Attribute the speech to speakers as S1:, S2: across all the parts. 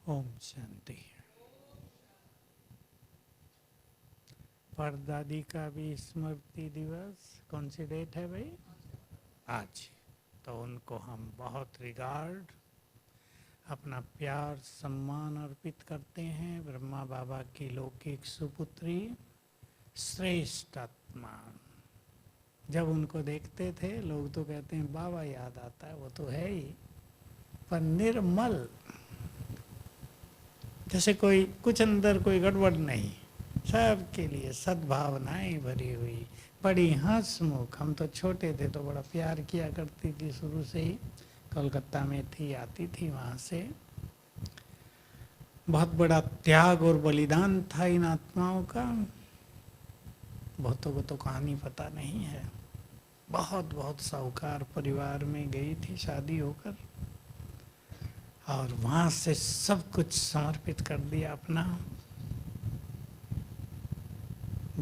S1: ओम शांति। परदादी का भी स्मृति दिवस कौन सी डेट है भाई? आज। तो उनको हम बहुत रिगार्ड, अपना प्यार सम्मान अर्पित करते हैं। ब्रह्मा बाबा की लौकिक सुपुत्री, श्रेष्ठ आत्मा। जब उनको देखते थे लोग तो कहते हैं बाबा याद आता है, वो तो है ही, पर निर्मल, जैसे कोई कुछ अंदर कोई गड़बड़ नहीं, सबके लिए सद्भावनाएं भरी हुई, बड़ी हंसमुख। हम तो छोटे थे तो बड़ा प्यार किया करती थी, शुरू से ही कोलकाता में थी, आती थी वहाँ से। बहुत बड़ा त्याग और बलिदान था इन आत्माओं का। बहुतों को तो कहानी पता नहीं है। बहुत बहुत साहूकार परिवार में गई थी शादी होकर, और वहाँ से सब कुछ समर्पित कर दिया अपना।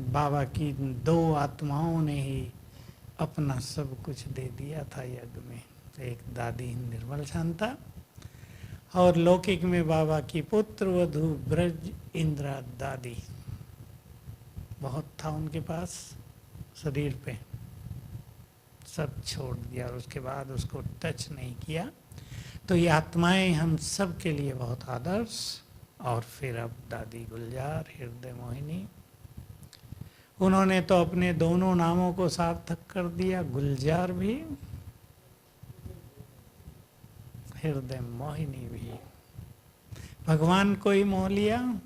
S1: बाबा की दो आत्माओं ने ही अपना सब कुछ दे दिया था यज्ञ में। एक दादी निर्मल शांता, और लौकिक में बाबा की पुत्र वधू ब्रज इंद्रा दादी। बहुत था उनके पास शरीर पे, सब छोड़ दिया और उसके बाद उसको टच नहीं किया। तो ये आत्माएं हम सब के लिए बहुत आदर्श। और फिर अब दादी गुलजार हृदय मोहिनी, उन्होंने तो अपने दोनों नामों को सार्थक कर दिया, गुलजार भी, हृदय मोहिनी भी। भगवान को ही मोह लिया।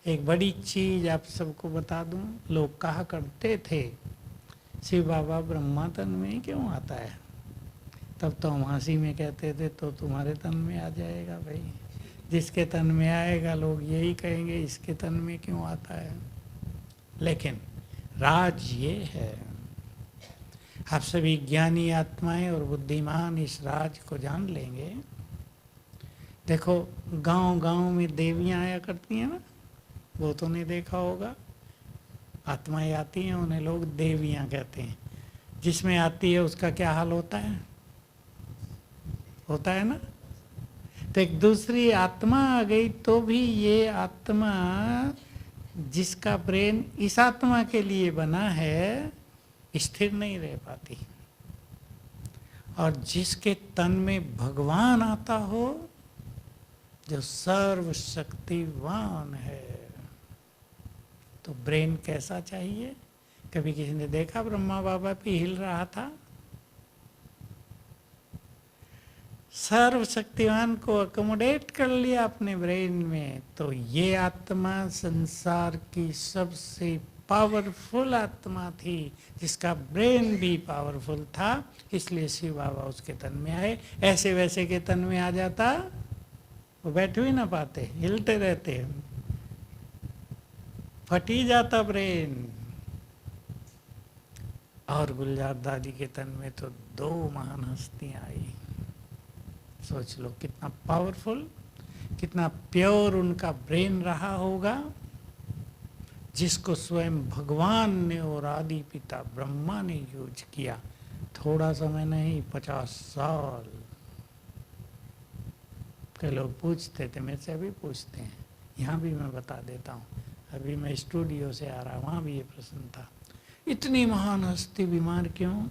S1: एक बड़ी चीज आप सबको बता दूं, लोग कहा करते थे शिव बाबा ब्रह्मा तन में क्यों आता है? तब तो हम हंसी में कहते थे तो तुम्हारे तन में आ जाएगा भाई। जिसके तन में आएगा लोग यही कहेंगे इसके तन में क्यों आता है। लेकिन राज ये है, आप सभी ज्ञानी आत्माएं और बुद्धिमान इस राज को जान लेंगे। देखो गांव गांव में देवियां आया करती हैं ना, वो तो नहीं देखा होगा। आत्माएं आती हैं, उन्हें लोग देवियां कहते हैं। जिसमें आती है उसका क्या हाल होता है? होता है ना। तो एक दूसरी आत्मा आ गई तो भी ये आत्मा, जिसका ब्रेन इस आत्मा के लिए बना है, स्थिर नहीं रह पाती। और जिसके तन में भगवान आता हो, जो सर्वशक्तिवान है, तो ब्रेन कैसा चाहिए? कभी किसी ने देखा ब्रह्मा बाबा भी हिल रहा था? सर्वशक्तिवान को अकोमोडेट कर लिया अपने ब्रेन में। तो ये आत्मा संसार की सबसे पावरफुल आत्मा थी, जिसका ब्रेन भी पावरफुल था। इसलिए शिव बाबा उसके तन में आए। ऐसे वैसे के तन में आ जाता वो बैठ भी ना पाते, हिलते रहते, फटी जाता ब्रेन। और गुलजार दादी के तन में तो दो महान हस्तियां आई। सोच लो कितना पावरफुल, कितना प्योर उनका ब्रेन रहा होगा, जिसको स्वयं भगवान ने और आदि पिता ब्रह्मा ने यूज किया। थोड़ा समय नहीं, 50 साल। के लोग पूछते थे, मेरे से अभी पूछते हैं, यहाँ भी मैं बता देता हूँ। अभी मैं स्टूडियो से आ रहा, वहाँ भी ये प्रश्न था, इतनी महान हस्ती बीमार क्यों?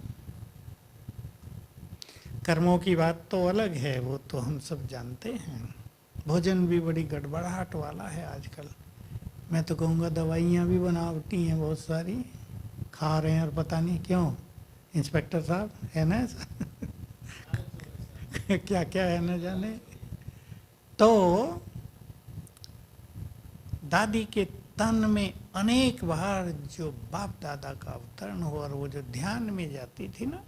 S1: कर्मों की बात तो अलग है, वो तो हम सब जानते हैं। भोजन भी बड़ी गड़बड़ाहट वाला है आजकल। मैं तो कहूँगा दवाइयाँ भी बनावटी हैं बहुत सारी, खा रहे हैं और पता नहीं क्यों। इंस्पेक्टर साहब है ना ऐसा? क्या क्या है न जाने। तो दादी के तन में अनेक बार जो बाप दादा का अवतरण हुआ, और वो जो ध्यान में जाती थी ना,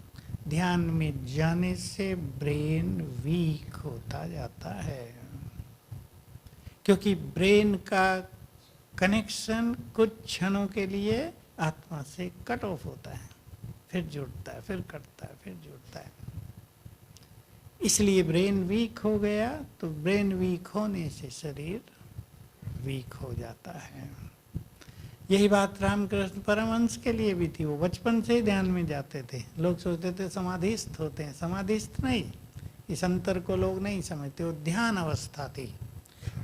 S1: ध्यान में जाने से ब्रेन वीक होता जाता है। क्योंकि ब्रेन का कनेक्शन कुछ क्षणों के लिए आत्मा से कट ऑफ होता है, फिर जुड़ता है, फिर कटता है, फिर जुड़ता है। इसलिए ब्रेन वीक हो गया। तो ब्रेन वीक होने से शरीर वीक हो जाता है। यही बात रामकृष्ण परमहंस के लिए भी थी। वो बचपन से ही ध्यान में जाते थे। लोग सोचते थे समाधिस्थ होते हैं, समाधिस्थ नहीं, इस अंतर को लोग नहीं समझते। वो ध्यान अवस्था थी।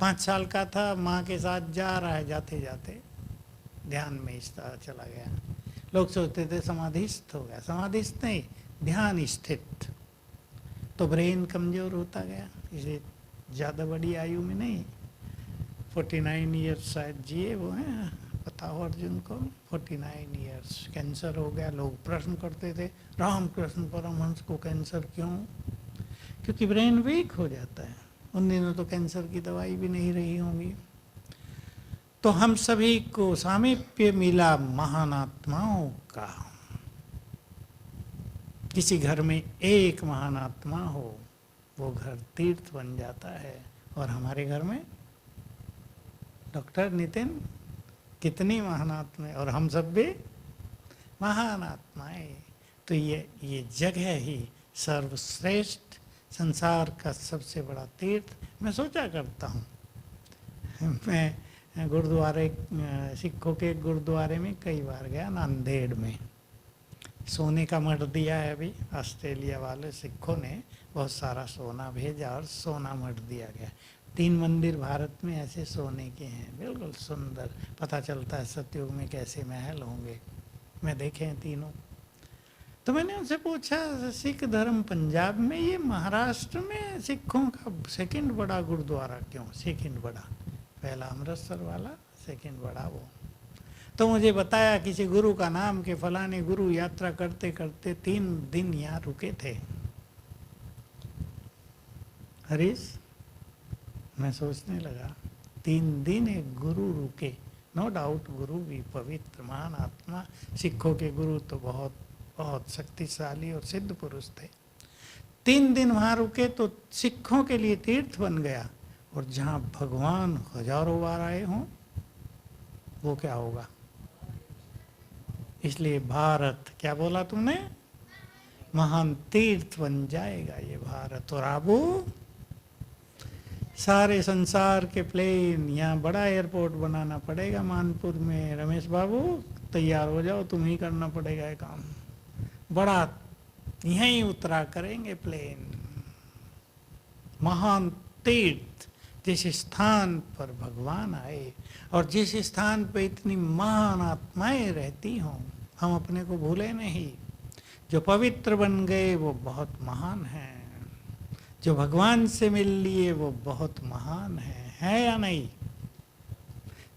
S1: 5 साल का था, माँ के साथ जा रहा है, जाते जाते ध्यान में इस तरह चला गया। लोग सोचते थे समाधिस्थ हो गया, समाधिस्थ नहीं, ध्यान स्थित। तो ब्रेन कमजोर होता गया, इसे ज़्यादा बड़ी आयु में नहीं, 49 ईयर्स शायद जिए वो हैं, पता हो अर्जुन को। 49 ईयर्स कैंसर हो गया। लोग प्रश्न करते थे रामकृष्ण परमहंस को कैंसर क्यों? क्योंकि ब्रेन वीक हो जाता है। उन दिनों तो कैंसर की दवाई भी नहीं रही होंगी। तो हम सभी को सामीप्य मिला महान आत्माओं का। किसी घर में एक महान आत्मा हो, वो घर तीर्थ बन जाता है। और हमारे घर में डॉक्टर नितिन कितनी महान आत्माएं, और हम सब भी महान आत्माएं। तो ये जगह ही सर्वश्रेष्ठ, संसार का सबसे बड़ा तीर्थ। मैं सोचा करता हूँ, मैं गुरुद्वारे, सिखों के गुरुद्वारे में कई बार गया, नांदेड़ में। सोने का मठ दिया है अभी, ऑस्ट्रेलिया वाले सिखों ने बहुत सारा सोना भेजा और सोना मठ दिया गया। 3 मंदिर भारत में ऐसे सोने के हैं, बिल्कुल सुंदर। पता चलता है सतयुग में कैसे महल होंगे। मैं देखे हैं तीनों। तो मैंने उनसे पूछा, सिख धर्म पंजाब में, ये महाराष्ट्र में सिखों का सेकंड बड़ा गुरुद्वारा क्यों? सेकंड बड़ा, पहला अमृतसर वाला, सेकंड बड़ा वो। तो मुझे बताया किसी गुरु का नाम के फलाने गुरु यात्रा करते करते 3 दिन यहाँ रुके थे। हरीश, मैं सोचने लगा 3 दिन एक गुरु रुके। नो डाउट गुरु भी पवित्र महान आत्मा, सिखों के गुरु तो बहुत बहुत शक्तिशाली और सिद्ध पुरुष थे। 3 दिन वहाँ रुके तो सिखों के लिए तीर्थ बन गया। और जहाँ भगवान हजारों बार आए हों, वो क्या होगा? इसलिए भारत, क्या बोला तुमने? महान तीर्थ बन जाएगा ये भारत। और आबू सारे संसार के प्लेन, यहाँ बड़ा एयरपोर्ट बनाना पड़ेगा मानपुर में। रमेश बाबू तैयार हो जाओ, तुम ही करना पड़ेगा ये काम। बड़ा यहीं उतरा करेंगे प्लेन। महान तीर्थ, जिस स्थान पर भगवान आए और जिस स्थान पर इतनी महान आत्माएं रहती हों, हम अपने को भूले नहीं। जो पवित्र बन गए वो बहुत महान हैं। जो भगवान से मिल लिए वो बहुत महान है या नहीं?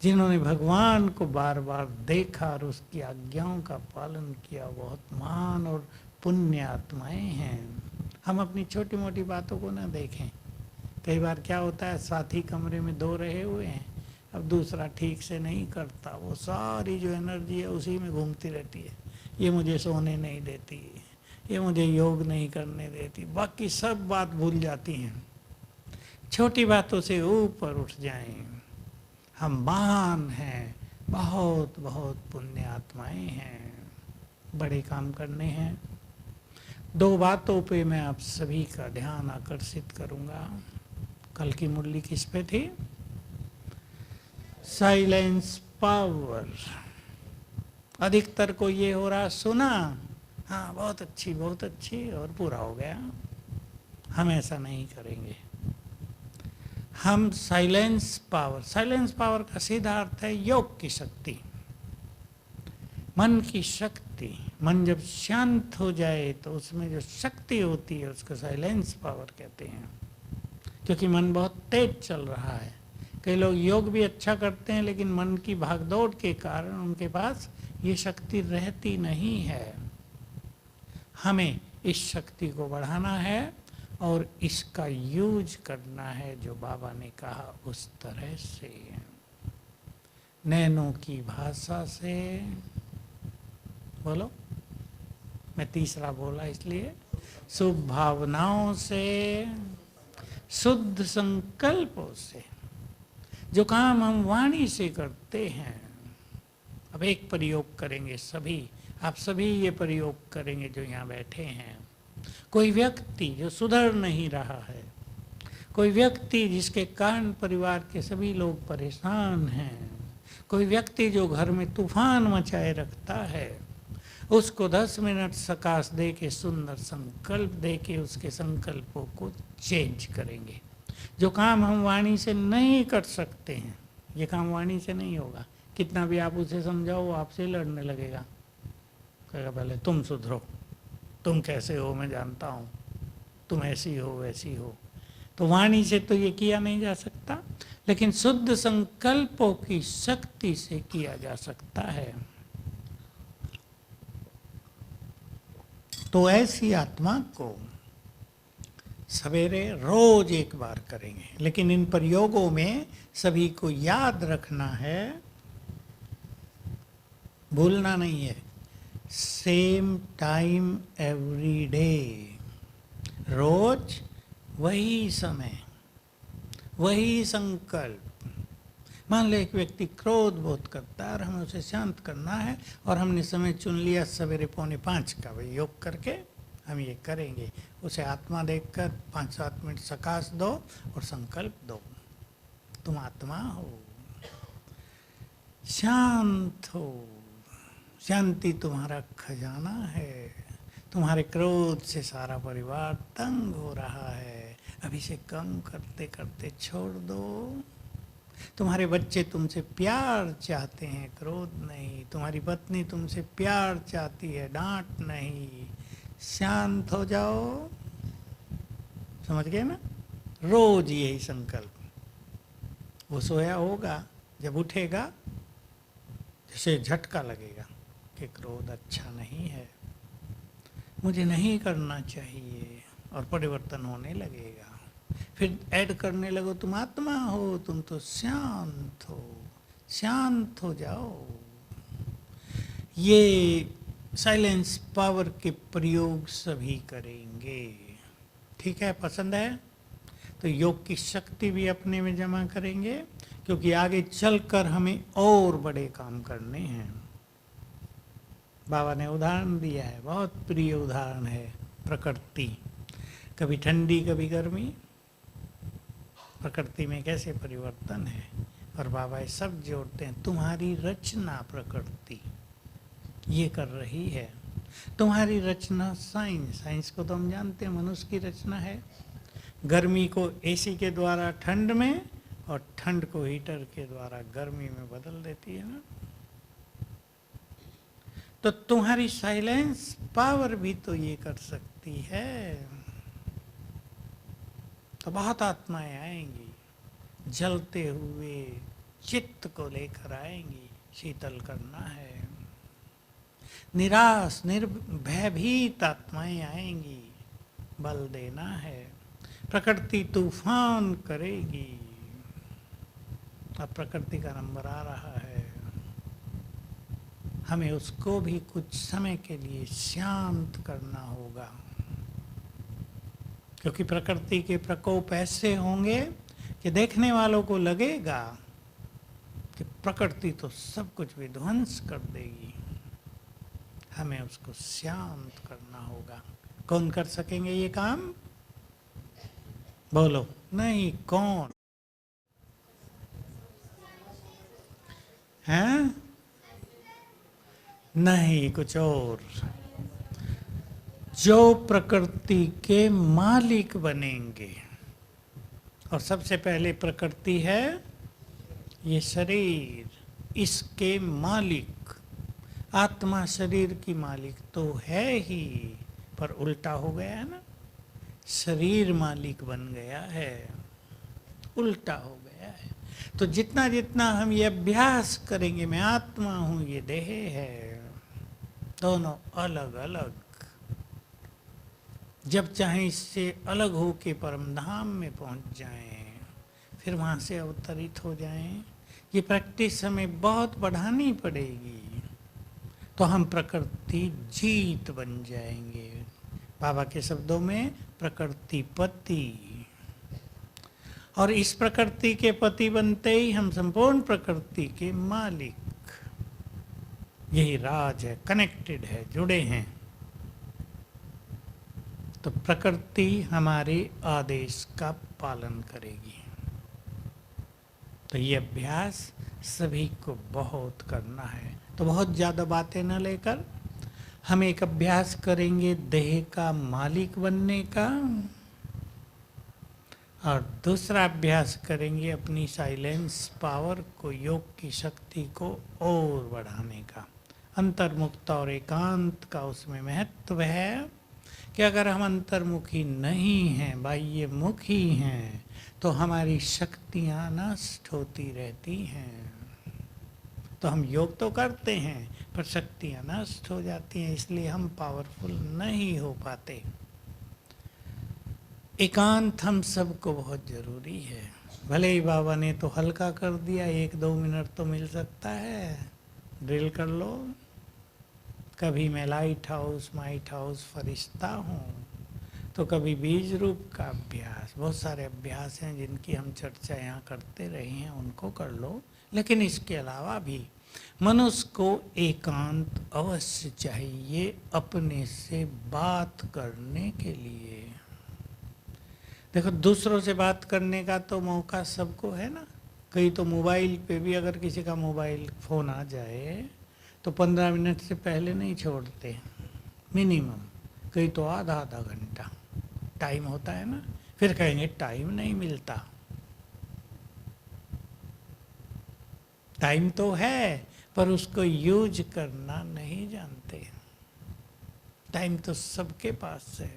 S1: जिन्होंने भगवान को बार बार देखा और उसकी आज्ञाओं का पालन किया, बहुत महान और पुण्य आत्माएं हैं। हम अपनी छोटी मोटी बातों को ना देखें। कई बार क्या होता है, साथी कमरे में 2 रहे हुए हैं, अब दूसरा ठीक से नहीं करता, वो सारी जो एनर्जी है उसी में घूमती रहती है। ये मुझे सोने नहीं देती, ये मुझे योग नहीं करने देती, बाकी सब बात भूल जाती हैं। छोटी बातों से ऊपर उठ जाएं। हम महान हैं, बहुत बहुत पुण्य आत्माएं हैं, बड़े काम करने हैं। 2 बातों पे मैं आप सभी का ध्यान आकर्षित करूंगा। कल की मुरली किस पे थी? Silence power. अधिकतर को ये हो रहा, सुना, हाँ बहुत अच्छी, और पूरा हो गया। हम ऐसा नहीं करेंगे। हम साइलेंस पावर का सीधा अर्थ है योग की शक्ति, मन की शक्ति। मन जब शांत हो जाए तो उसमें जो शक्ति होती है उसको साइलेंस पावर कहते हैं। क्योंकि मन बहुत तेज चल रहा है। कई लोग योग भी अच्छा करते हैं, लेकिन मन की भागदौड़ के कारण उनके पास ये शक्ति रहती नहीं है। हमें इस शक्ति को बढ़ाना है और इसका यूज करना है, जो बाबा ने कहा उस तरह से, नैनों की भाषा से। बोलो, मैं तीसरा बोला इसलिए, शुभ भावनाओं से, शुद्ध संकल्पों से। जो काम हम वाणी से करते हैं, अब एक प्रयोग करेंगे सभी, आप सभी ये प्रयोग करेंगे जो यहाँ बैठे हैं। कोई व्यक्ति जो सुधर नहीं रहा है, कोई व्यक्ति जिसके कारण परिवार के सभी लोग परेशान हैं, कोई व्यक्ति जो घर में तूफान मचाए रखता है, उसको 10 मिनट सकाश दे के, सुंदर संकल्प दे के उसके संकल्पों को चेंज करेंगे। जो काम हम वाणी से नहीं कर सकते हैं, ये काम वाणी से नहीं होगा। कितना भी आप उसे समझाओ, वो आपसे लड़ने लगेगा, कहेगा पहले तुम सुधरो, तुम कैसे हो मैं जानता हूँ, तुम ऐसी हो वैसी हो। तो वाणी से तो ये किया नहीं जा सकता, लेकिन शुद्ध संकल्पों की शक्ति से किया जा सकता है। तो ऐसी आत्मा को सवेरे रोज एक बार करेंगे, लेकिन इन प्रयोगों में सभी को याद रखना है, भूलना नहीं है, सेम टाइम एवरी डे, रोज वही समय, वही संकल्प। मान लो एक व्यक्ति क्रोध बोध करता है और हमें उसे शांत करना है, और हमने समय चुन लिया सवेरे 4:45 का, वही योग करके हम ये करेंगे। उसे आत्मा देखकर 5-7 मिनट सकाश दो और संकल्प दो, तुम आत्मा हो, शांत हो, शांति तुम्हारा खजाना है, तुम्हारे क्रोध से सारा परिवार तंग हो रहा है, अभी से कम करते करते छोड़ दो। तुम्हारे बच्चे तुमसे प्यार चाहते हैं, क्रोध नहीं। तुम्हारी पत्नी तुमसे प्यार चाहती है, डांट नहीं। शांत हो जाओ, समझ गए ना? रोज यही संकल्प। वो सोया होगा, जब उठेगा जैसे झटका लगेगा कि क्रोध अच्छा नहीं है, मुझे नहीं करना चाहिए, और परिवर्तन होने लगेगा। फिर ऐड करने लगो, तुम आत्मा हो, तुम तो शांत हो, शांत हो जाओ। ये साइलेंस पावर के प्रयोग सभी करेंगे, ठीक है? पसंद है तो योग की शक्ति भी अपने में जमा करेंगे, क्योंकि आगे चलकर हमें और बड़े काम करने हैं। बाबा ने उदाहरण दिया है, बहुत प्रिय उदाहरण है, प्रकृति। कभी ठंडी कभी गर्मी, प्रकृति में कैसे परिवर्तन है, और बाबा ये सब जोड़ते हैं। तुम्हारी रचना प्रकृति ये कर रही है, तुम्हारी रचना साइंस, साइंस को तो हम जानते हैं मनुष्य की रचना है। गर्मी को एसी के द्वारा ठंड में, और ठंड को हीटर के द्वारा गर्मी में बदल देती है ना। तो तुम्हारी साइलेंस पावर भी तो ये कर सकती है। तो बहुत आत्माएं आएंगी, जलते हुए चित्त को लेकर आएंगी, शीतल करना है। निराश भयभीत आत्माएं आएंगी, बल देना है। प्रकृति तूफान करेगी, अब प्रकृति का नंबर आ रहा है। हमें उसको भी कुछ समय के लिए शांत करना होगा, क्योंकि प्रकृति के प्रकोप ऐसे होंगे कि देखने वालों को लगेगा कि प्रकृति तो सब कुछ विध्वंस कर देगी। हमें उसको शांत करना होगा। कौन कर सकेंगे ये काम? बोलो, नहीं कौन हैं? नहीं, कुछ और। जो प्रकृति के मालिक बनेंगे, और सबसे पहले प्रकृति है ये शरीर, इसके मालिक। आत्मा शरीर की मालिक तो है ही, पर उल्टा हो गया है ना, शरीर मालिक बन गया है, उल्टा हो गया है। तो जितना जितना हम ये अभ्यास करेंगे, मैं आत्मा हूं ये देह है, दोनों अलग अलग, जब चाहे इससे अलग हो के परम धाम में पहुंच जाएं, फिर वहां से अवतरित हो जाएं। ये प्रैक्टिस हमें बहुत बढ़ानी पड़ेगी, तो हम प्रकृति जीत बन जाएंगे। बाबा के शब्दों में प्रकृति पति, और इस प्रकृति के पति बनते ही हम संपूर्ण प्रकृति के मालिक। यही राज है, कनेक्टेड है, जुड़े हैं। तो प्रकृति हमारे आदेश का पालन करेगी। तो ये अभ्यास सभी को बहुत करना है। तो बहुत ज़्यादा बातें न लेकर हम एक अभ्यास करेंगे देह का मालिक बनने का, और दूसरा अभ्यास करेंगे अपनी साइलेंस पावर को, योग की शक्ति को और बढ़ाने का। अंतर्मुक्त और एकांत का उसमें महत्व है कि अगर हम अंतर्मुखी नहीं हैं, बाह्य मुखी हैं, तो हमारी शक्तियाँ नष्ट होती रहती हैं। तो हम योग तो करते हैं पर शक्तियाँ नष्ट हो जाती हैं, इसलिए हम पावरफुल नहीं हो पाते। एकांत हम सबको बहुत जरूरी है। भले ही बाबा ने तो हल्का कर दिया, 1-2 मिनट तो मिल सकता है, ड्रिल कर लो। कभी मैं लाइट हाउस माइट हाउस फरिश्ता हूँ, तो कभी बीज रूप का अभ्यास, बहुत सारे अभ्यास हैं जिनकी हम चर्चा यहाँ करते रहे हैं, उनको कर लो। लेकिन इसके अलावा भी मनुष्य को एकांत अवश्य चाहिए अपने से बात करने के लिए। देखो, दूसरों से बात करने का तो मौका सबको है ना। कई तो मोबाइल पे भी अगर किसी का मोबाइल फ़ोन आ जाए तो 15 मिनट से पहले नहीं छोड़ते मिनिमम, कई तो आधा आधा घंटा टाइम होता है ना, फिर कहेंगे टाइम नहीं मिलता। टाइम तो है पर उसको यूज करना नहीं जानते। टाइम तो सबके पास है।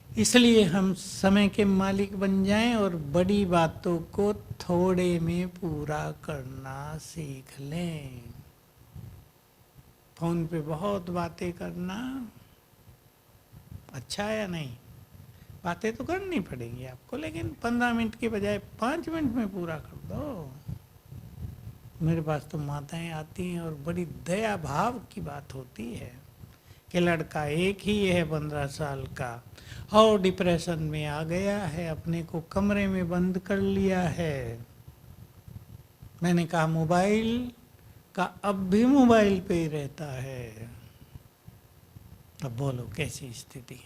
S1: इसलिए हम समय के मालिक बन जाएं और बड़ी बातों को थोड़े में पूरा करना सीख लें। फोन पे बहुत बातें करना अच्छा है या नहीं? बातें तो करनी पड़ेगी आपको, लेकिन 15 मिनट के बजाय 5 मिनट में पूरा कर दो। मेरे पास तो माताएं आती हैं और बड़ी दया भाव की बात होती है कि लड़का एक ही है 15 साल का और डिप्रेशन में आ गया है, अपने को कमरे में बंद कर लिया है। मैंने कहा मोबाइल का अब भी मोबाइल पे ही रहता है। अब बोलो कैसी स्थिति।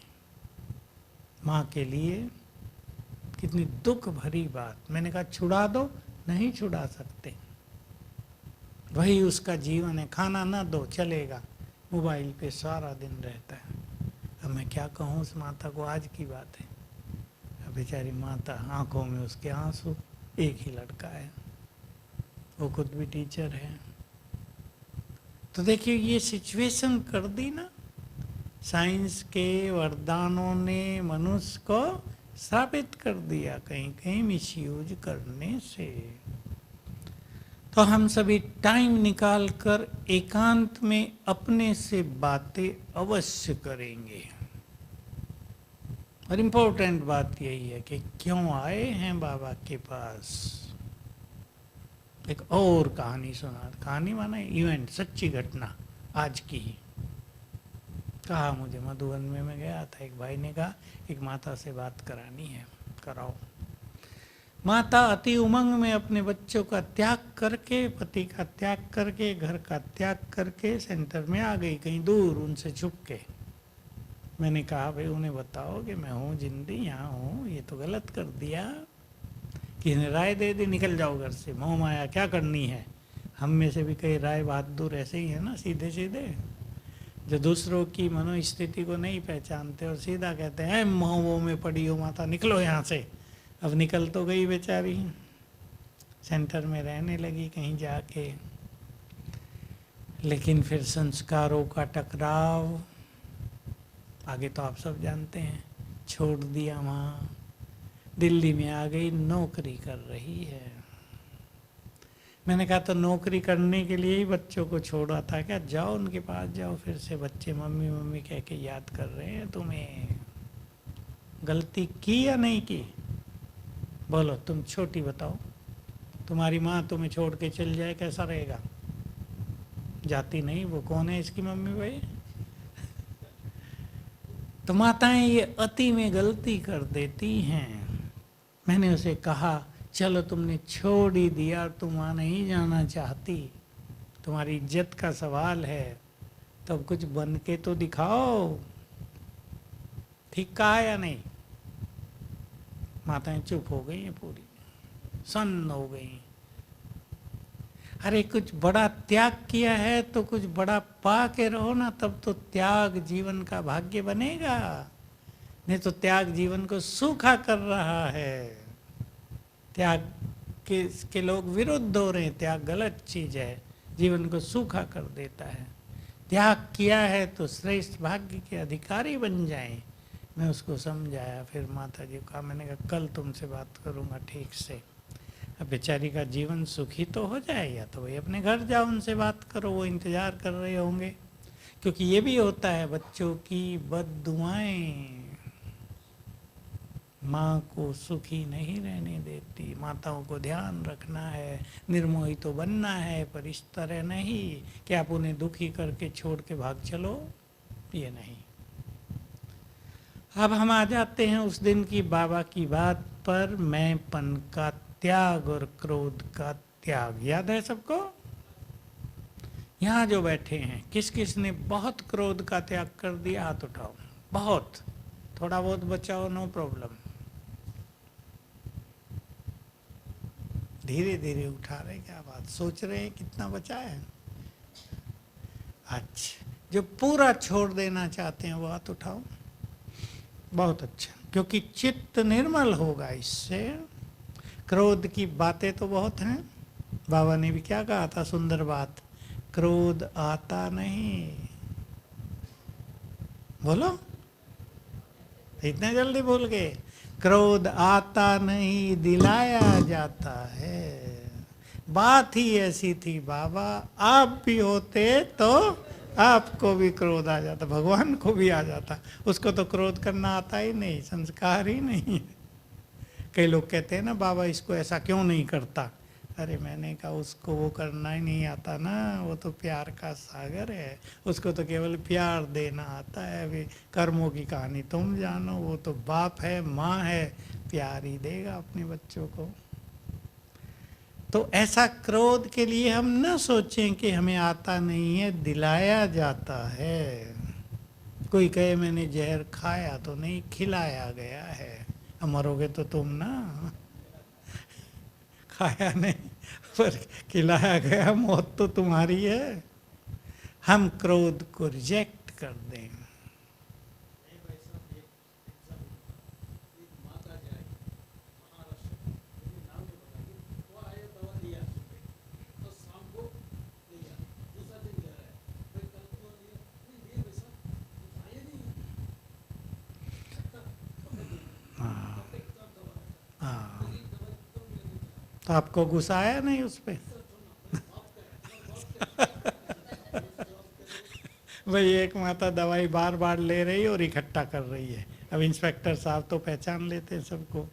S1: माँ के लिए कितनी दुख भरी बात। मैंने कहा छुड़ा दो, नहीं छुड़ा सकते, वही उसका जीवन है। खाना ना दो चलेगा, मोबाइल पे सारा दिन रहता है। अब मैं क्या कहूँ उस माता को, आज की बात है। अब बेचारी माता, आंखों में उसके आंसू। एक ही लड़का है, वो खुद भी टीचर है। तो देखिए ये सिचुएशन कर दी ना। साइंस के वरदानों ने मनुष्य को स्थापित कर दिया कहीं कहीं मिसयूज करने से। तो हम सभी टाइम निकाल कर एकांत में अपने से बातें अवश्य करेंगे। और इम्पोर्टेंट बात यही है कि क्यों आए हैं बाबा के पास। एक और कहानी सुना, कहानी माना इवेंट, सच्ची घटना आज की ही। कहा मुझे मधुबन में मैं गया था, एक भाई ने कहा एक माता से बात करानी है, कराओ। माता अति उमंग में अपने बच्चों का त्याग करके, पति का त्याग करके, घर का त्याग करके सेंटर में आ गई, कहीं दूर उनसे छुप के। मैंने कहा भाई उन्हें बताओ कि मैं हूँ जिंदी, यहाँ हूँ, ये तो गलत कर दिया। किसी ने राय दे दी निकल जाओ घर से, मोह माया क्या करनी है। हम में से भी कई राय बहादुर ऐसे ही है ना, सीधे सीधे, जो दूसरों की मनोस्थिति को नहीं पहचानते और सीधा कहते हैं मोह में पड़ी हो माता, निकलो यहाँ से। अब निकल तो गई बेचारी, सेंटर में रहने लगी कहीं जाके। लेकिन फिर संस्कारों का टकराव, आगे तो आप सब जानते हैं, छोड़ दिया वहाँ, दिल्ली में आ गई, नौकरी कर रही है। मैंने कहा तो नौकरी करने के लिए ही बच्चों को छोड़ा था क्या? जाओ उनके पास जाओ, फिर से बच्चे मम्मी मम्मी कह के याद कर रहे हैं तुम्हें। गलती की या नहीं की? बोलो तुम छोटी बताओ, तुम्हारी माँ तुम्हें छोड़ के चल जाए कैसा रहेगा? जाती नहीं, वो कौन है इसकी मम्मी भाई? तो माताएं ये अति में गलती कर देती हैं। मैंने उसे कहा चलो तुमने छोड़ ही दिया, तुम वहाँ नहीं जाना चाहती, तुम्हारी इज्जत का सवाल है, तब तो कुछ बन के तो दिखाओ। ठीक कहा या नहीं? माताएं चुप हो गई हैं, पूरी सन्न हो गई। अरे कुछ बड़ा त्याग किया है तो कुछ बड़ा पा के रहो ना, तब तो त्याग जीवन का भाग्य बनेगा। नहीं तो त्याग जीवन को सूखा कर रहा है। त्याग के लोग विरुद्ध हो रहे हैं। त्याग गलत चीज है, जीवन को सूखा कर देता है। त्याग किया है तो श्रेष्ठ भाग्य के अधिकारी बन जाएं। मैं उसको समझाया, फिर माता जी को कहा, मैंने कहा कल तुमसे बात करूंगा ठीक से। अब बेचारी का जीवन सुखी तो हो जाए, या तो वही अपने घर जाओ, उनसे बात करो, वो इंतजार कर रहे होंगे। क्योंकि ये भी होता है, बच्चों की बद्दुआएं माँ को सुखी नहीं रहने देती। माताओं को ध्यान रखना है, निर्मोही तो बनना है, पर इस तरह नहीं कि आप उन्हें दुखी करके छोड़ के भाग चलो, ये नहीं। अब हम आ जाते हैं उस दिन की बाबा की बात पर, मैंपन का त्याग और क्रोध का त्याग। याद है सबको? यहाँ जो बैठे हैं किस किस ने बहुत क्रोध का त्याग कर दिया? हाथ उठाओ। बहुत, थोड़ा बहुत बचाओ, नो प्रॉब्लम। धीरे धीरे उठा रहे, क्या बात, सोच रहे हैं कितना बचा है? अच्छा, जो पूरा छोड़ देना चाहते हैं वो हाथ उठाओ। बहुत अच्छा, क्योंकि चित्त निर्मल होगा इससे। क्रोध की बातें तो बहुत हैं। बाबा ने भी क्या कहा था, सुंदर बात, क्रोध आता नहीं। बोलो, इतने जल्दी भूल गए? क्रोध आता नहीं, दिलाया जाता है। बात ही ऐसी थी बाबा, आप भी होते तो आपको भी क्रोध आ जाता, भगवान को भी आ जाता। उसको तो क्रोध करना आता ही नहीं, संस्कार ही नहीं। कई लोग कहते हैं ना, बाबा इसको ऐसा क्यों नहीं करता? अरे मैंने कहा उसको वो करना ही नहीं आता ना, वो तो प्यार का सागर है, उसको तो केवल प्यार देना आता है। अभी कर्मों की कहानी तुम जानो, वो तो बाप है, माँ है, प्यार ही देगा अपने बच्चों को। तो ऐसा क्रोध के लिए हम न सोचें कि हमें आता नहीं है, दिलाया जाता है। कोई कहे मैंने जहर खाया तो नहीं, खिलाया गया है। अब मरोगे तो तुम ना, खाया नहीं पर खिलाया गया, मौत तो तुम्हारी है। हम क्रोध को रिजेक्ट कर दें। हाँ हाँ, तो आपको गुस्सा आया नहीं उस पर? भाई एक माता दवाई बार बार ले रही और इकट्ठा कर रही है। अब इंस्पेक्टर साहब तो पहचान लेते हैं सबको,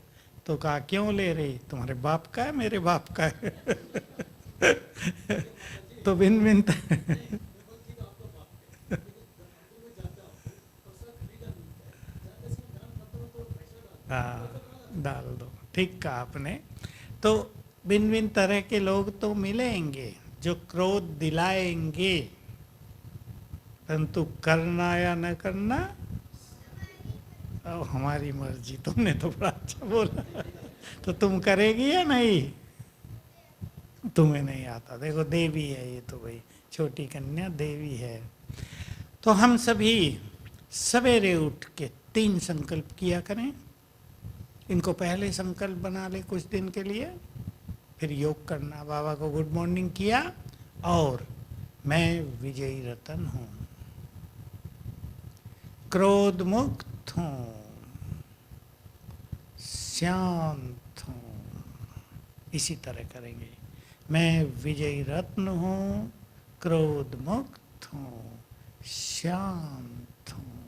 S1: तो कहा क्यों ले रही? तुम्हारे बाप का है, मेरे बाप का है। तो भिन्न भिन्न हाँ, डाल दो, ठीक कहा आपने। तो भिन्न भिन्न तरह के लोग तो मिलेंगे जो क्रोध दिलाएंगे, परंतु करना या न करना अब हमारी मर्जी। तुमने तो बड़ा अच्छा बोला। तो तुम करेगी या नहीं? तुम्हें नहीं आता, देखो देवी है ये तो, भाई छोटी कन्या देवी है। तो हम सभी सवेरे उठ के 3 संकल्प किया करें। इनको पहले संकल्प बना ले कुछ दिन के लिए, फिर योग करना। बाबा को गुड मॉर्निंग किया और मैं विजयी रतन हूँ, क्रोध मुक्त हूँ, शांत हूँ। इसी तरह करेंगे, मैं विजयी रत्न हूँ, क्रोध मुक्त हूँ, शांत हूँ।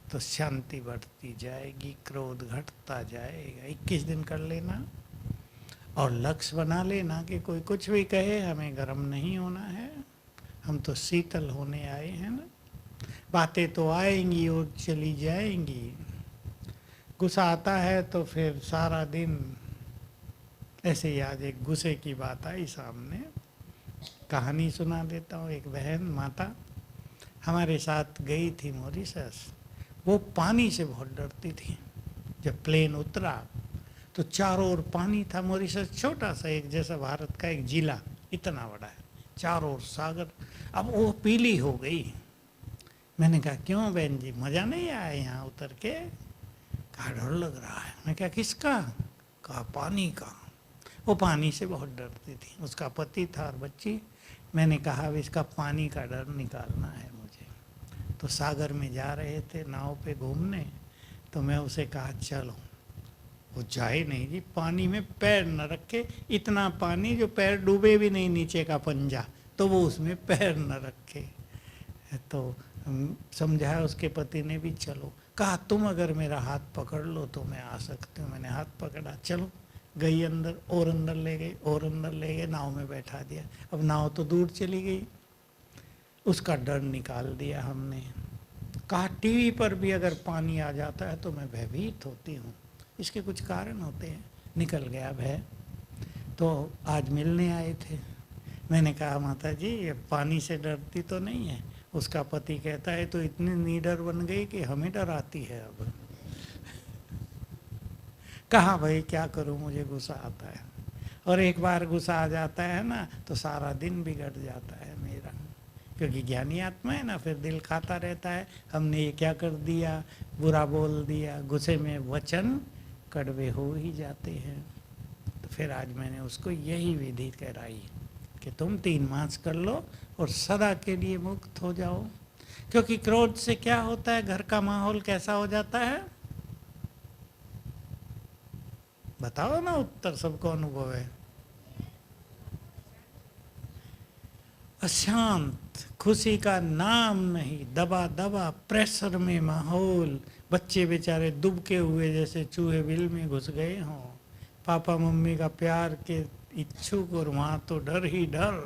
S1: तो शांति बढ़ती जाएगी, क्रोध घटता जाएगा। 21 दिन कर लेना और लक्ष्य बना लेना कि कोई कुछ भी कहे हमें गर्म नहीं होना है, हम तो शीतल होने आए हैं ना। बातें तो आएंगी और चली जाएंगी। गुस्सा आता है तो फिर सारा दिन ऐसे ही। आज एक गुस्से की बात आई सामने, कहानी सुना देता हूँ। एक बहन माता हमारे साथ गई थी मॉरिशस। वो पानी से बहुत डरती थी। जब प्लेन उतरा तो चारों ओर पानी था। मॉरिशस छोटा सा एक जैसा भारत का एक जिला, इतना बड़ा है, चारों ओर सागर। अब वो पीली हो गई। मैंने कहा क्यों बहन जी, मजा नहीं आया यहाँ उतर के? कहा डर लग रहा है। मैं क्या, किसका? कहा पानी का। वो पानी से बहुत डरती थी, उसका पति था और बच्ची। मैंने कहा अब इसका पानी का डर निकालना है मुझे। तो सागर में जा रहे थे नाव पे घूमने, तो मैं उसे कहा चलो। वो जाए नहीं जी, पानी में पैर न रखे, इतना पानी जो पैर डूबे भी नहीं, नीचे का पंजा, तो वो उसमें पैर न रखे। तो समझाया उसके पति ने भी, चलो। कहा तुम अगर मेरा हाथ पकड़ लो तो मैं आ सकती हूँ। मैंने हाथ पकड़ा, चलो। गई अंदर, और अंदर ले गई, और अंदर ले गए, नाव में बैठा दिया। अब नाव तो दूर चली गई, उसका डर निकाल दिया हमने। कहा टीवी पर भी अगर पानी आ जाता है तो मैं भयभीत होती हूँ, इसके कुछ कारण होते हैं। निकल गया भय। तो आज मिलने आए थे। मैंने कहा माता जी ये पानी से डरती तो नहीं है? उसका पति कहता है तो इतनी निडर बन गई कि हमें डराती है अब। कहा भाई क्या करूं, मुझे गुस्सा आता है, और एक बार गुस्सा आ जाता है ना तो सारा दिन बिगड़ जाता है मेरा, क्योंकि ज्ञानी आत्मा है ना, फिर दिल खाता रहता है हमने ये क्या कर दिया, बुरा बोल दिया। गुस्से में वचन कड़वे हो ही जाते हैं। तो फिर आज मैंने उसको यही विधि कराई कि तुम 3 मास कर लो और सदा के लिए मुक्त हो जाओ। क्योंकि क्रोध से क्या होता है, घर का माहौल कैसा हो जाता है? बताओ ना, उत्तर सबको अनुभव है। अशांत, खुशी का नाम नहीं, दबा दबा प्रेशर में माहौल। बच्चे बेचारे दुबके हुए जैसे चूहे बिल में घुस गए हों, पापा मम्मी का प्यार के इच्छुक, और वहाँ तो डर ही डर।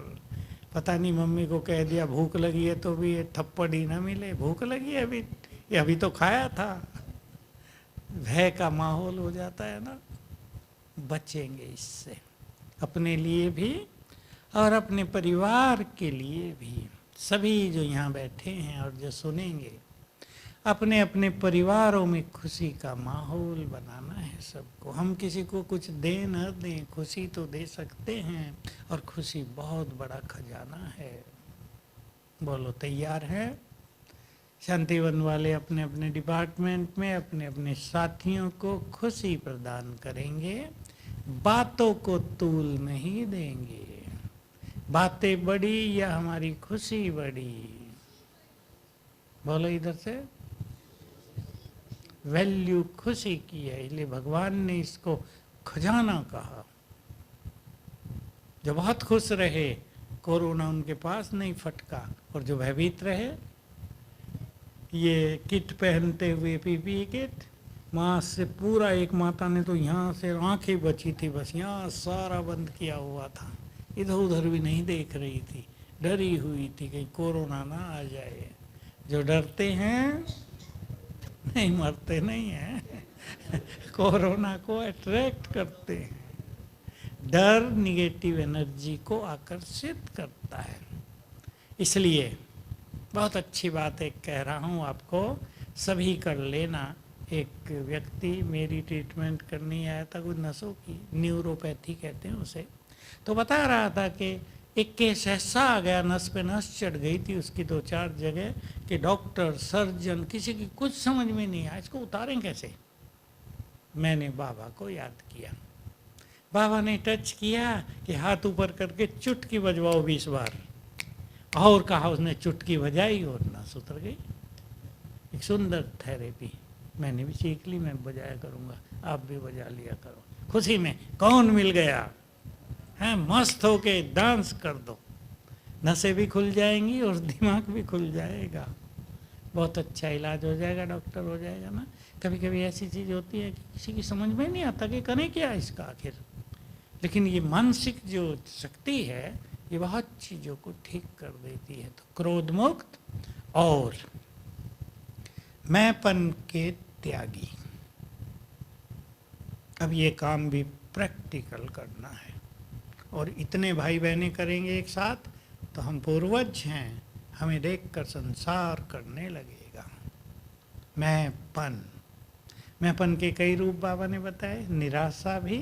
S1: पता नहीं मम्मी को कह दिया भूख लगी है तो भी ये थप्पड़ ही ना मिले, भूख लगी है अभी, ये अभी तो खाया था। भय का माहौल हो जाता है ना। बचेंगे इससे, अपने लिए भी और अपने परिवार के लिए भी। सभी जो यहाँ बैठे हैं और जो सुनेंगे, अपने अपने परिवारों में खुशी का माहौल बनाना है सबको। हम किसी को कुछ दे न दें, खुशी तो दे सकते हैं, और खुशी बहुत बड़ा खजाना है। बोलो तैयार है? शांतिवन वाले अपने अपने डिपार्टमेंट में अपने अपने साथियों को खुशी प्रदान करेंगे, बातों को तूल नहीं देंगे। बातें बड़ी या हमारी खुशी बड़ी? बोलो इधर से। वैल्यू खुशी की है, इसलिए भगवान ने इसको खजाना कहा। जो बहुत खुश रहे, कोरोना उनके पास नहीं फटका, और जो भयभीत रहे, ये किट पहनते हुए पीपीई किट, मास्क से पूरा, एक माता ने तो यहाँ से आंखें बची थी बस, यहाँ सारा बंद किया हुआ था, इधर उधर भी नहीं देख रही थी, डरी हुई थी कहीं कोरोना ना आ जाए। जो डरते हैं नहीं मरते नहीं हैं कोरोना को अट्रैक्ट करते हैं। डर निगेटिव एनर्जी को आकर्षित करता है। इसलिए बहुत अच्छी बात एक कह रहा हूँ आपको, सभी कर लेना। एक व्यक्ति मेरी ट्रीटमेंट करनी आया था, कुछ नसों की, न्यूरोपैथी कहते हैं उसे। तो बता रहा था कि एक केस ऐसा आ गया, नस पे नस चढ़ गई थी उसकी 2-4 जगह, कि डॉक्टर सर्जन किसी की कुछ समझ में नहीं आया, इसको उतारें कैसे। मैंने बाबा को याद किया, बाबा ने टच किया कि हाथ ऊपर करके चुटकी बजवाओ 20 बार, और कहा, उसने चुटकी बजाई और नस उतर गई। एक सुंदर थेरेपी मैंने भी सीख ली, मैं बजाया करूँगा, आप भी बजा लिया करो। खुशी में कौन मिल गया है, मस्त होके डांस कर दो, नसें भी खुल जाएंगी और दिमाग भी खुल जाएगा, बहुत अच्छा इलाज हो जाएगा, डॉक्टर हो जाएगा ना। कभी कभी ऐसी चीज़ होती है कि किसी की समझ में नहीं आता कि करें क्या इसका आखिर, लेकिन ये मानसिक जो शक्ति है ये बहुत चीज़ों को ठीक कर देती है। तो क्रोध मुक्त और मैंपन के त्यागी। अब ये काम भी प्रैक्टिकल करना है, और इतने भाई बहनें करेंगे एक साथ तो हम पूर्वज हैं, हमें देखकर संसार करने लगेगा। मैंपन के कई रूप बाबा ने बताए। निराशा भी,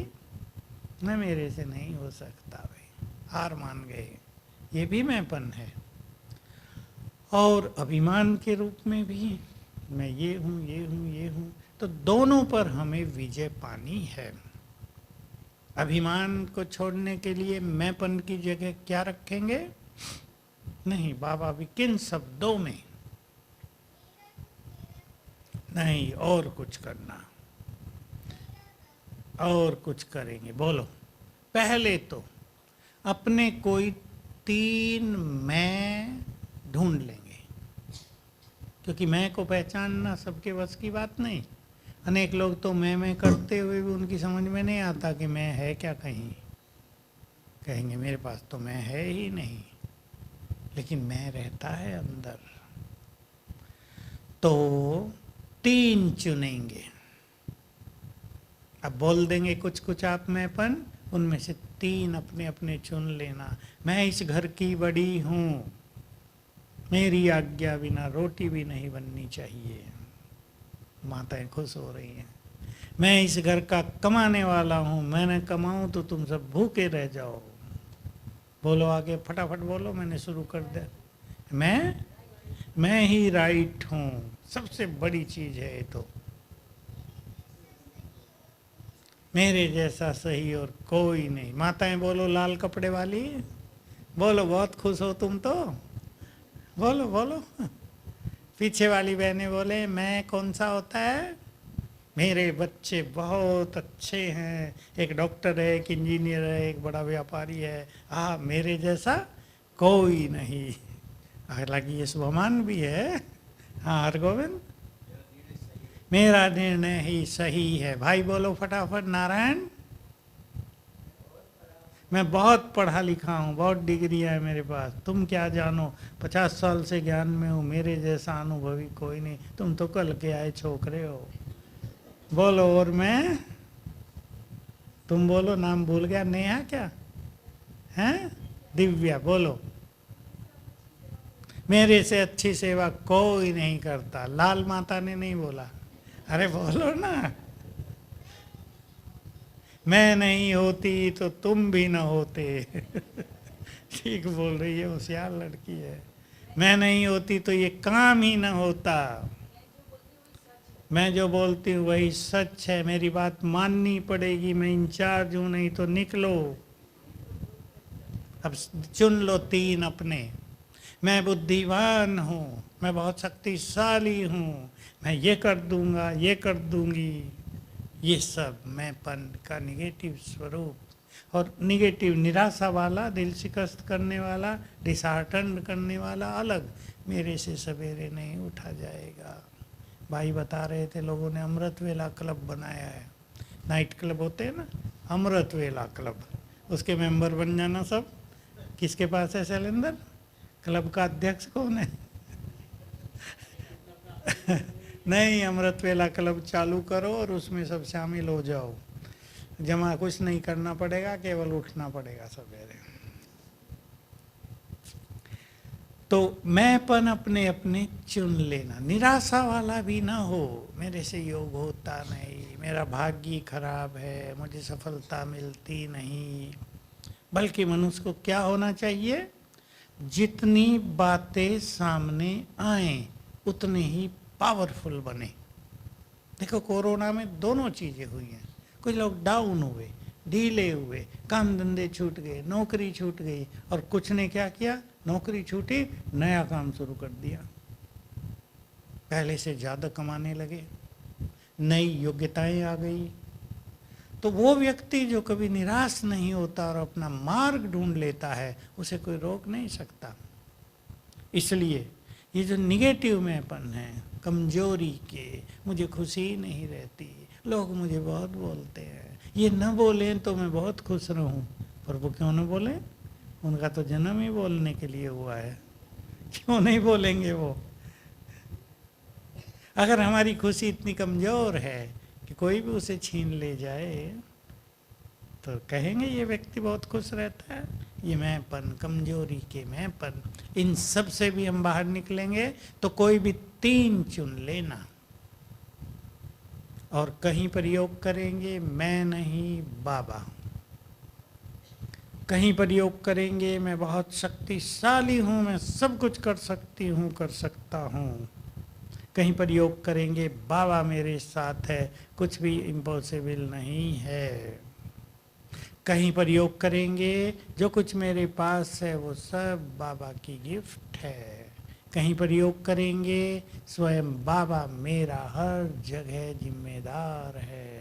S1: न मेरे से नहीं हो सकता भाई, हार मान गए, ये भी मैंपन है। और अभिमान के रूप में भी मैं ये हूँ, ये हूँ, ये हूँ, तो दोनों पर हमें विजय पानी है। अभिमान को छोड़ने के लिए मैंपन की जगह क्या रखेंगे? नहीं, बाबा भी किन शब्दों में नहीं, और कुछ करना, और कुछ करेंगे। बोलो, पहले तो अपने कोई 3 मैं ढूंढ लेंगे, क्योंकि मैं को पहचानना सबके बस की बात नहीं। अनेक लोग तो मैं करते हुए भी उनकी समझ में नहीं आता कि मैं है क्या। कहीं कहेंगे मेरे पास तो मैं है ही नहीं, लेकिन मैं रहता है अंदर। तो 3 चुनेंगे। अब बोल देंगे कुछ कुछ आप मैंपन, उनमें से 3 अपने अपने चुन लेना। मैं इस घर की बड़ी हूँ, मेरी आज्ञा बिना रोटी भी नहीं बननी चाहिए। माताएं खुश हो रही हैं। मैं इस घर का कमाने वाला हूँ, मैंने कमाऊं तो तुम सब भूखे रह जाओ। बोलो आगे, फटाफट बोलो, मैंने शुरू कर दिया। मैं ही राइट हूँ, सबसे बड़ी चीज है ये तो। मेरे जैसा सही और कोई नहीं। माताएं बोलो, लाल कपड़े वाली बोलो, बहुत खुश हो तुम तो, बोलो बोलो। पीछे वाली बहनें बोले, मैं कौन सा होता है? मेरे बच्चे बहुत अच्छे हैं, एक डॉक्टर है, एक इंजीनियर है, एक बड़ा व्यापारी है। मेरे जैसा कोई नहीं। हालांकि ये स्वाभिमान भी है। हाँ हरगोविंद, मेरा निर्णय ही सही है। भाई बोलो फटाफट, नारायण। मैं बहुत पढ़ा लिखा हूँ, बहुत डिग्रियाँ है मेरे पास, तुम क्या जानो, 50 साल से ज्ञान में हूँ, मेरे जैसा अनुभवी कोई नहीं, तुम तो कल के आए छोकरे हो। बोलो, और मैं, तुम बोलो, नाम भूल गया, नेहा क्या हैं? दिव्या बोलो, मेरे से अच्छी सेवा कोई नहीं करता। लाल माता ने नहीं बोला, अरे बोलो ना। मैं नहीं होती तो तुम भी न होते। ठीक बोल रही है, होशियार लड़की है। मैं नहीं होती तो ये काम ही न होता। मैं जो बोलती हूँ वही सच है, मेरी बात माननी पड़ेगी। मैं इंचार्ज हूँ, नहीं तो निकलो। अब चुन लो 3 अपने। मैं बुद्धिमान हूँ, मैं बहुत शक्तिशाली हूँ, मैं ये कर दूंगा, ये कर दूंगी। ये सब मैंपन का निगेटिव स्वरूप। और निगेटिव, निराशा वाला, दिल शिकस्त करने वाला, डिसहार्टन करने वाला अलग। मेरे से सवेरे नहीं उठा जाएगा। भाई बता रहे थे, लोगों ने अमृत वेला क्लब बनाया है। नाइट क्लब होते हैं ना, अमृत वेला क्लब, उसके मेंबर बन जाना सब। किसके पास है सिलेंडर? क्लब का अध्यक्ष कौन है? नहीं, अमृत वेला क्लब चालू करो और उसमें सब शामिल हो जाओ। जमा कुछ नहीं करना पड़ेगा, केवल उठना पड़ेगा सवेरे। तो मैंपन अपने अपने चुन लेना। निराशा वाला भी ना हो, मेरे से योग होता नहीं, मेरा भाग्य खराब है, मुझे सफलता मिलती नहीं। बल्कि मनुष्य को क्या होना चाहिए? जितनी बातें सामने आए उतने ही पावरफुल बने। देखो, कोरोना में दोनों चीजें हुई हैं। कुछ लोग डाउन हुए, ढीले हुए, काम धंधे छूट गए, नौकरी छूट गई, और कुछ ने क्या किया? नौकरी छूटी, नया काम शुरू कर दिया, पहले से ज्यादा कमाने लगे, नई योग्यताएं आ गई। तो वो व्यक्ति जो कभी निराश नहीं होता और अपना मार्ग ढूंढ लेता है, उसे कोई रोक नहीं सकता। इसलिए ये जो निगेटिव मैंपन है, कमजोरी के, मुझे खुशी नहीं रहती, लोग मुझे बहुत बोलते हैं, ये न बोलें तो मैं बहुत खुश रहूं। पर वो क्यों न बोले? उनका तो जन्म ही बोलने के लिए हुआ है, क्यों नहीं बोलेंगे वो? अगर हमारी खुशी इतनी कमजोर है कि कोई भी उसे छीन ले जाए, तो कहेंगे ये व्यक्ति बहुत खुश रहता है। ये मैंपन, कमजोरी के मैंपन, इन सब से भी हम बाहर निकलेंगे। तो कोई भी 3 चुन लेना और कहीं प्रयोग करेंगे, मैं नहीं बाबा। कहीं पर योग करेंगे मैं बहुत शक्तिशाली हूँ, मैं सब कुछ कर सकती हूँ, कर सकता हूँ। कहीं पर योग करेंगे बाबा मेरे साथ है, कुछ भी इम्पॉसिबल नहीं है। कहीं पर योग करेंगे जो कुछ मेरे पास है वो सब बाबा की गिफ्ट है। कहीं पर योग करेंगे स्वयं बाबा मेरा हर जगह जिम्मेदार है।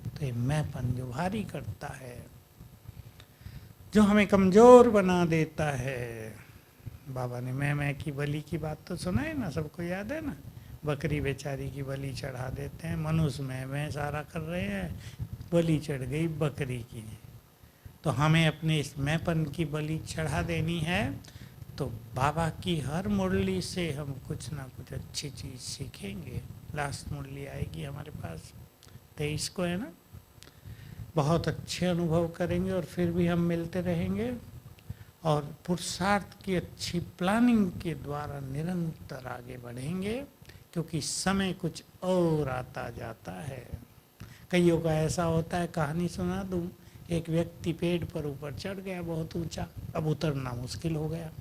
S1: तो ये मैंपन जो भारी करता है, जो हमें कमजोर बना देता है। बाबा ने मैं की बलि की बात तो सुना है ना, सबको याद है ना। बकरी बेचारी की बलि चढ़ा देते हैं, मनुष्य मैं सारा कर रहे हैं, बलि चढ़ गई बकरी की। तो हमें अपने इस मैंपन की बलि चढ़ा देनी है। तो बाबा की हर मुरली से हम कुछ ना कुछ अच्छी चीज़ सीखेंगे। लास्ट मुरली आएगी हमारे पास 23 को है ना। बहुत अच्छे अनुभव करेंगे और फिर भी हम मिलते रहेंगे और पुरुषार्थ की अच्छी प्लानिंग के द्वारा निरंतर आगे बढ़ेंगे, क्योंकि समय कुछ और आता जाता है। कईयों का ऐसा होता है, कहानी सुना दूं, एक व्यक्ति पेड़ पर ऊपर चढ़ गया बहुत ऊंचा, अब उतरना मुश्किल हो गया।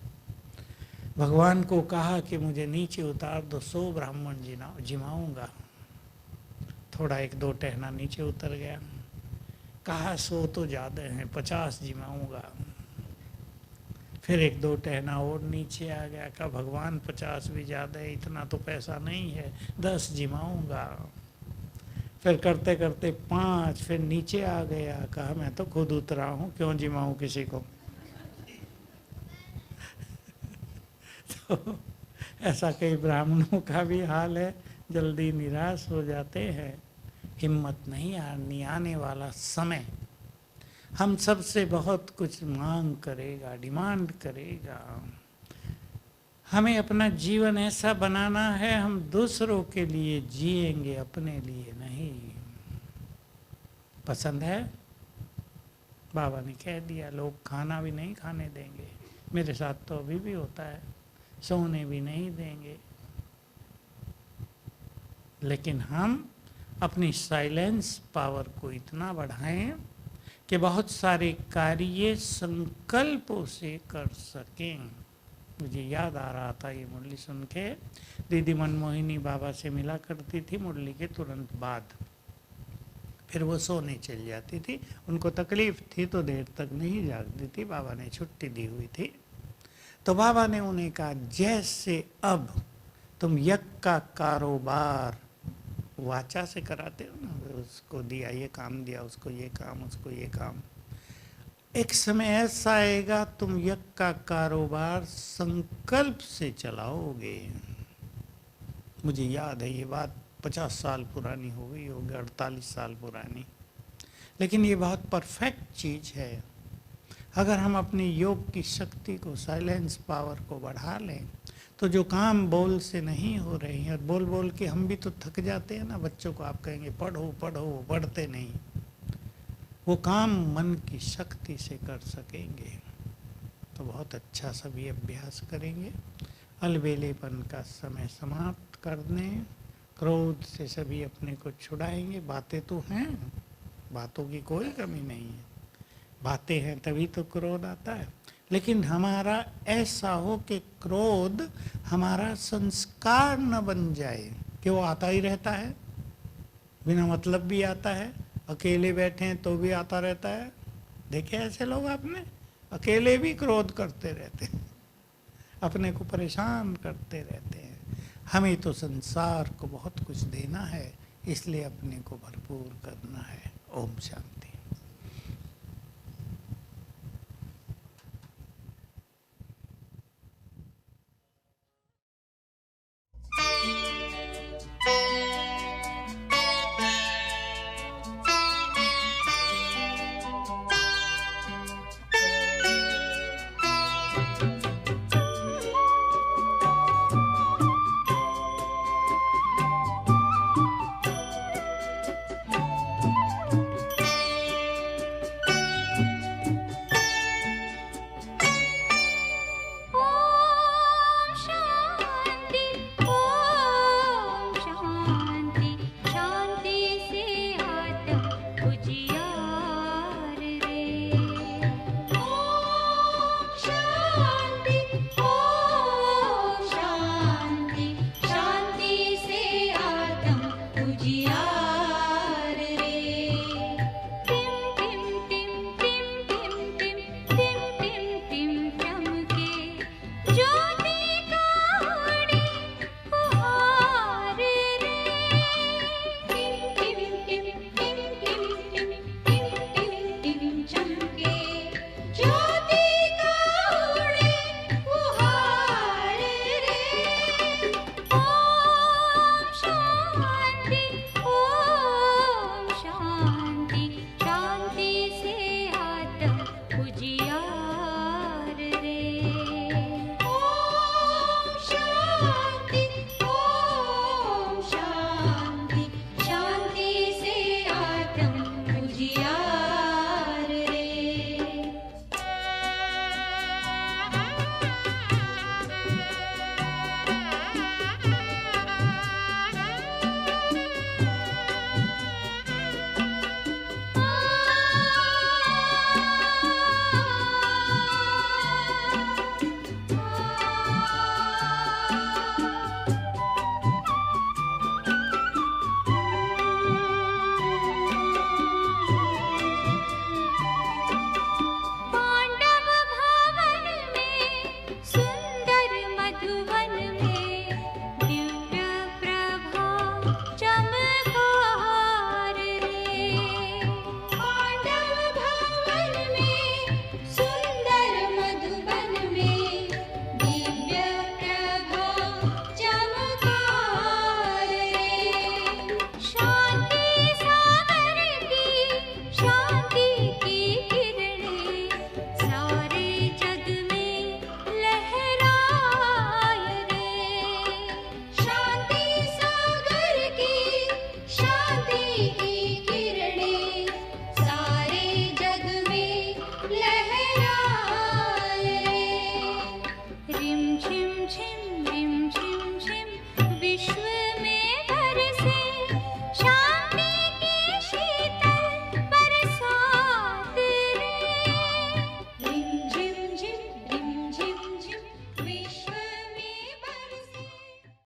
S1: भगवान को कहा कि मुझे नीचे उतार दो, 100 ब्राह्मण जिमाऊंगा। थोड़ा 1-2 टहना नीचे उतर गया, कहा 100 तो ज़्यादा हैं, 50 जिमाऊंगा। फिर 1-2 टहना और नीचे आ गया, कहा भगवान 50 भी ज़्यादा है, इतना तो पैसा नहीं है, 10 जिमाऊंगा। फिर करते करते 5, फिर नीचे आ गया, कहा मैं तो खुद उतरा हूँ, क्यों जिमाऊँ किसी को। तो ऐसा कई ब्राह्मणों का भी हाल है, जल्दी निराश हो जाते हैं। हिम्मत नहीं हारनी, आने वाला समय हम सबसे बहुत कुछ मांग करेगा, डिमांड करेगा। हमें अपना जीवन ऐसा बनाना है, हम दूसरों के लिए जिएंगे, अपने लिए नहीं। पसंद है? बाबा ने कह दिया लोग खाना भी नहीं खाने देंगे। मेरे साथ तो अभी भी होता है, सोने भी नहीं देंगे। लेकिन हम अपनी साइलेंस पावर को इतना बढ़ाएं कि बहुत सारे कार्य संकल्पों से कर सकें। मुझे याद आ रहा था ये मुरली सुन के, दीदी मनमोहिनी बाबा से मिला करती थी मुरली के तुरंत बाद, फिर वो सोने चल जाती थी। उनको तकलीफ थी तो देर तक नहीं जागती थी, बाबा ने छुट्टी दी हुई थी। तो बाबा ने उन्हें कहा, जैसे अब तुम यज्ञ का कारोबार वाचा से कराते हो ना, उसको दिया ये काम, दिया उसको ये काम, उसको ये काम, एक समय ऐसा आएगा तुम यज्ञ का कारोबार संकल्प से चलाओगे। मुझे याद है ये बात 50 साल पुरानी हो गई होगी, 48 साल पुरानी, लेकिन ये बहुत परफेक्ट चीज़ है। अगर हम अपनी योग की शक्ति को, साइलेंस पावर को बढ़ा लें, तो जो काम बोल से नहीं हो रहे हैं, और बोल बोल के हम भी तो थक जाते हैं ना। बच्चों को आप कहेंगे पढ़ो पढ़ो, वो पढ़ते नहीं, वो काम मन की शक्ति से कर सकेंगे। तो बहुत अच्छा सभी अभ्यास करेंगे। अलबेलेपन का समय समाप्त कर दें, क्रोध से सभी अपने को छुड़ाएंगे। बातें तो हैं, बातों की कोई कमी नहीं है, बातें हैं तभी तो क्रोध आता है। लेकिन हमारा ऐसा हो कि क्रोध हमारा संस्कार न बन जाए कि वो आता ही रहता है, बिना मतलब भी आता है। अकेले बैठे हैं तो भी आता रहता है। देखे ऐसे लोग आपने, अकेले भी क्रोध करते रहते हैं, अपने को परेशान करते रहते हैं। हमें तो संसार को बहुत कुछ देना है, इसलिए अपने को भरपूर करना है। ओम शांति।